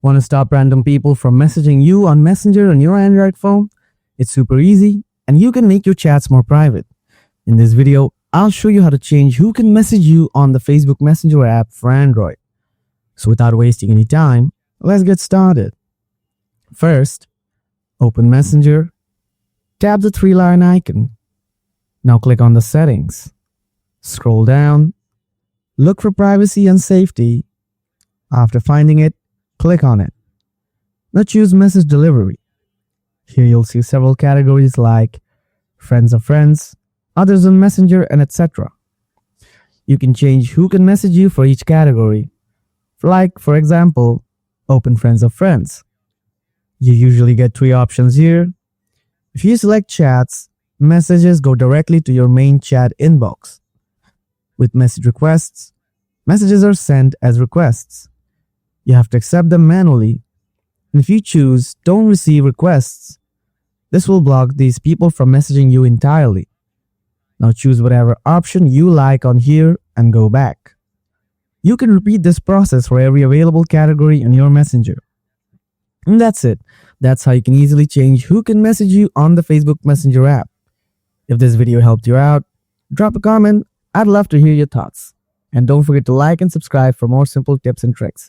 Want to stop random people from messaging you on Messenger on your Android phone? It's super easy and you can make your chats more private. In this video, I'll show you how to change who can message you on the Facebook Messenger app for Android. So without wasting any time, let's get started. First, open Messenger, tap the three-line icon. Now click on the settings. Scroll down, look for privacy and safety. After finding it, click on it. Now choose message delivery. Here you'll see several categories like friends of friends, others on Messenger, and etc. You can change who can message you for each category. Like, for example, open friends of friends. You usually get three options here. If you select chats, messages go directly to your main chat inbox. With message requests, messages are sent as requests. You have to accept them manually. And if you choose don't receive requests, this will block these people from messaging you entirely. Now choose whatever option you like on here and go back. You can repeat this process for every available category in your Messenger. And that's it. That's how you can easily change who can message you on the Facebook Messenger app. If this video helped you out, drop a comment. I'd love to hear your thoughts. And don't forget to like and subscribe for more simple tips and tricks.